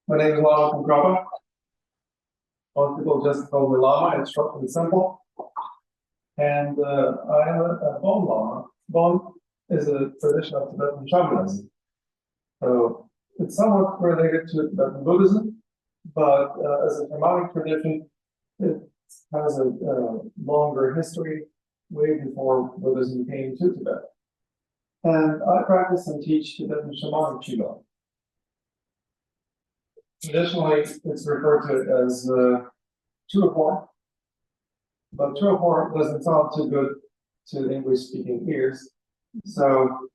My name is Lama from Tantrapa. Most people just call me Lama. It's short and simple. And I am a Bon Lama. Bon is a tradition of Tibetan Shamanism. So it's somewhat related to Tibetan Buddhism, but as a shamanic tradition, it has a longer history, way before Buddhism came to Tibet. And I practice and teach Tibetan Shamanic Qigong. Traditionally, it's referred to as true form, but true form doesn't sound too good to English-speaking ears. So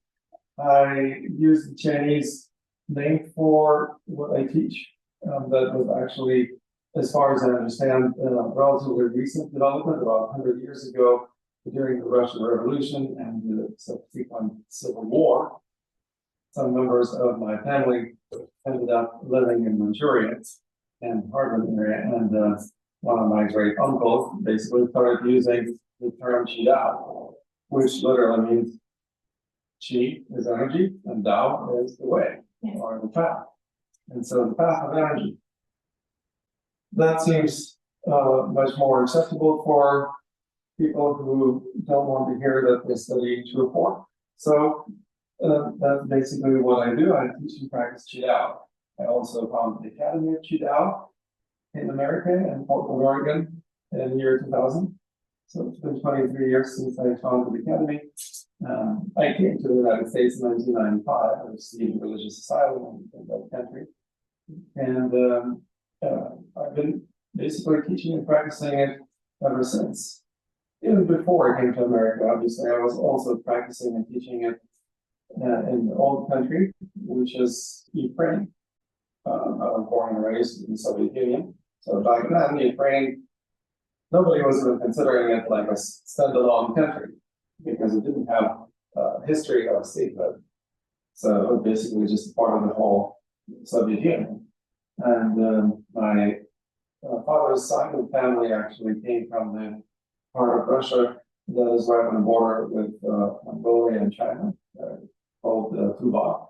I use the Chinese name for what I teach. That was actually, as far as I understand, relatively recent development, about 100 years ago, during the Russian Revolution and the subsequent Civil War. Some members of my family ended up living in Manchuria and Harbin area, and one of my great uncles basically started using the term Qi Dao, which literally means Qi is energy and Dao is the way or the path. And so the path of energy. That seems much more acceptable for people who don't want to hear that they study true form. So that's basically what I do. I teach and practice Qi Dao. I also founded the Academy of Qi Dao in America and Portland, Oregon in the year 2000. So it's been 23 years since I founded the Academy. I came to the United States in 1995. I received religious asylum in that country. And I've been basically teaching and practicing it ever since. Even before I came to America, obviously, I was also practicing and teaching it in the old country, which is Ukraine. I was born and raised in the Soviet Union. So back then, Ukraine, nobody was even considering it like a standalone country because it didn't have a history of statehood. So it was basically just part of the whole Soviet Union. And my father's side of the family actually came from the part of Russia that is right on the border with Mongolia and China, called Tuva.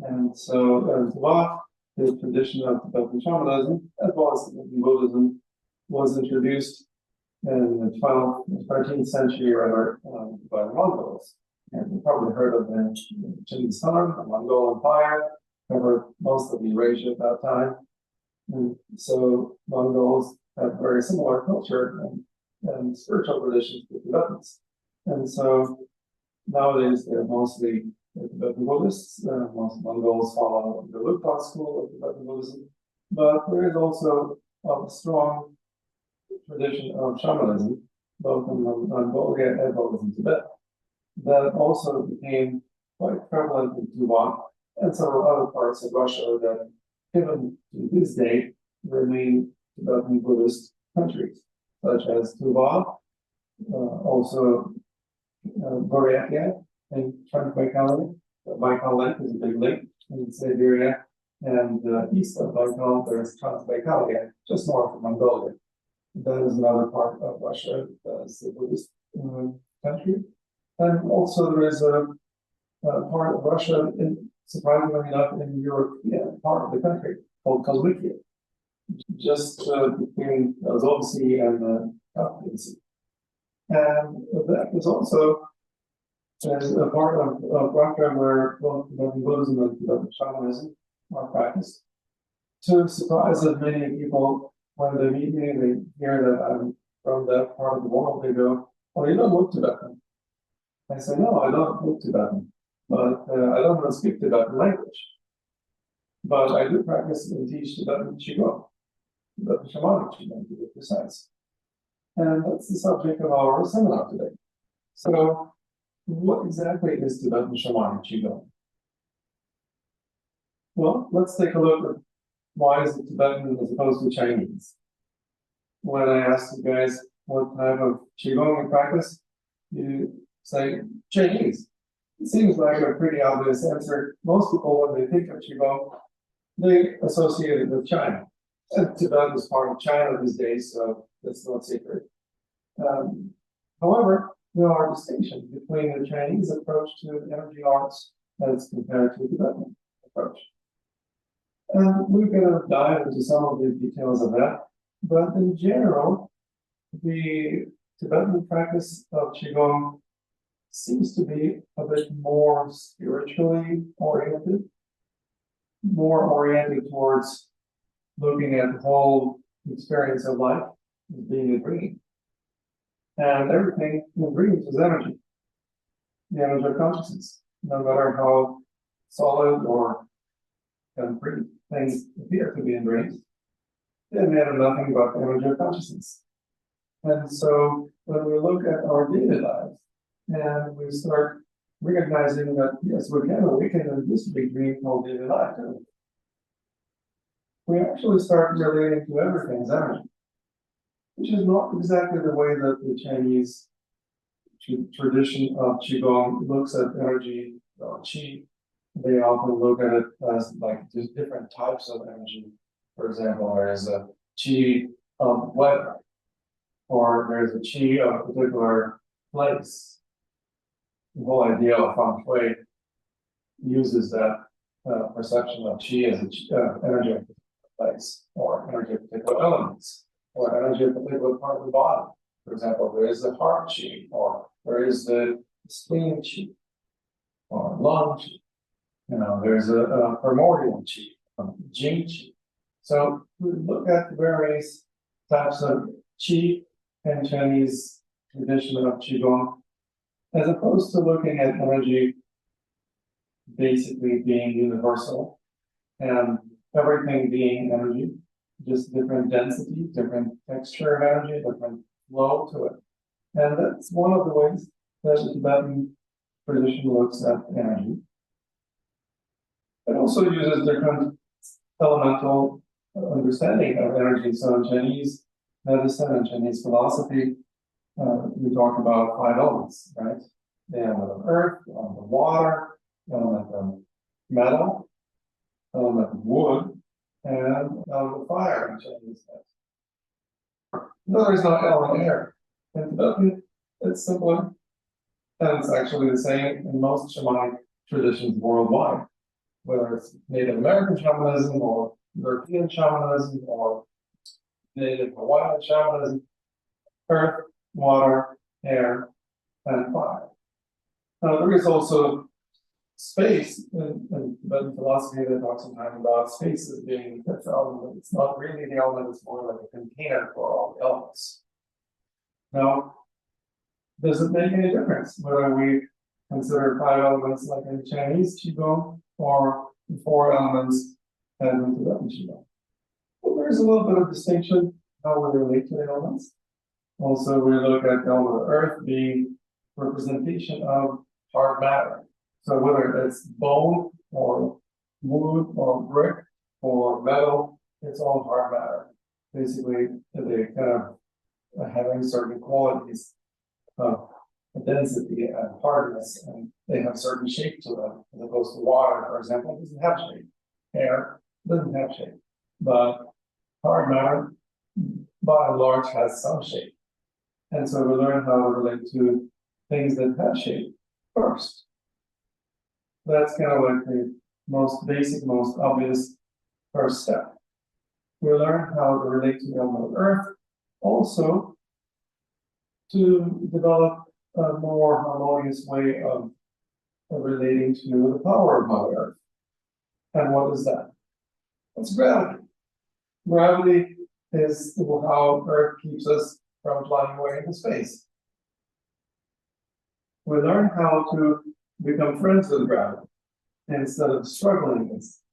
And so Tuva, the tradition of Tibetan shamanism, as well as Tibetan Buddhism, was introduced in the 12th and 13th century rather by the Mongols. And you've probably heard of the Genghis Khan, the Mongol Empire, covered most of Eurasia at that time. And so Mongols have very similar culture and spiritual traditions to Tibetans. And so nowadays they're mostly Tibetan Buddhists. Most Mongols follow the Lukpa school of Tibetan Buddhism. But there is also a strong tradition of shamanism, both in Mongolia as well as in Tibet, that also became quite prevalent in Tuva and several other parts of Russia that, even to this day, remain Tibetan Buddhist countries, such as Tuva, also Buryatia and Transbaikalia. The Baikal Lake is a big lake in Siberia, and east of Baikal there's Transbaikalia, just north of Mongolia. That is another part of Russia that is a Buddhist country. And also there is a part of Russia, surprisingly enough, in the European part of the country called Kalmykia, just between the Azov Sea and the Caspian Sea. And that is also a part of Russia where both Tibetan Buddhism and Tibetan shamanism are practiced. To the surprise of many people, when they meet me, they hear that I'm from that part of the world, they go, "Oh, you don't look Tibetan." I say, "No, I don't look Tibetan, but I don't want to speak Tibetan language. But I do practice and teach Tibetan Qigong, Tibetan Shamanic Qigong, to be precise." And that's the subject of our seminar today. So, what exactly is Tibetan Shamanic Qigong? Well, let's take a look at why is it Tibetan as opposed to Chinese. When I ask you guys what type of Qigong you practice, you say Chinese. It seems like a pretty obvious answer. Most people, when they think of Qigong, they associate it with China. And Tibet is part of China these days, so that's no secret. However, there are distinctions between the Chinese approach to energy arts as compared to the Tibetan approach. And we're going to dive into some of the details of that. But in general, the Tibetan practice of Qigong seems to be a bit more spiritually oriented, more oriented towards looking at the whole experience of life as being a dream. And everything in dreams is energy, the energy of consciousness, no matter how solid or concrete things appear to be in dreams. They matter nothing but the energy of consciousness. And so when we look at our daily lives and we start recognizing that, yes, we can awaken in this big dream called daily life too, we actually start relating to everything as energy, which is not exactly the way that the Chinese tradition of Qigong looks at energy or Qi. They often look at it as like just different types of energy. For example, there's a Qi of weather, or there's a Qi of a particular place. The whole idea of feng shui uses that perception of Qi as energy of a particular place, or energy of particular elements, or energy of a particular part of the body. For example, there is the heart Qi, or there is the spleen Qi, or lung Qi. There's a primordial Qi, Jing Qi. So we look at various types of Qi in Chinese tradition of Qigong, as opposed to looking at energy basically being universal and everything being energy, just different density, different texture of energy, different flow to it. And that's one of the ways that the Tibetan tradition looks at energy. It also uses different elemental understanding of energy. So in Chinese medicine and Chinese philosophy, we talk about 5 elements, right? The element of earth, the element of water, the element of metal, the element of wood, and the element of fire in Chinese medicine. No, there's no element of air. In Tibetan, it's simpler, and it's actually the same in most shamanic traditions worldwide, whether it's Native American shamanism or European shamanism or Native Hawaiian shamanism: earth, water, air, and fire. Now, there is also space in Tibetan philosophy that talks sometimes about space as being the 5th element. It's not really the element, it's more like a container for all the elements. Now, does it make any difference whether we consider 5 elements like in Chinese Qigong or the 4 elements as in Tibetan Qigong? Well, there's a little bit of distinction how we relate to the elements. Also, we look at the element of earth being representation of hard matter. So whether it's bone or wood or brick or metal, it's all hard matter. Basically, they kind of having certain qualities of density and hardness, and they have certain shape to them, as opposed to water, for example, doesn't have shape. Air doesn't have shape. But hard matter, by and large, has some shape. And so we learn how to relate to things that have shape first. That's kind of like the most basic, most obvious first step. We learn how to relate to the element of earth, also to develop a more harmonious way of relating to the power of Mother Earth. And what is that? It's gravity. Gravity is how Earth keeps us from flying away into space. We learn how to become friends with gravity instead of struggling against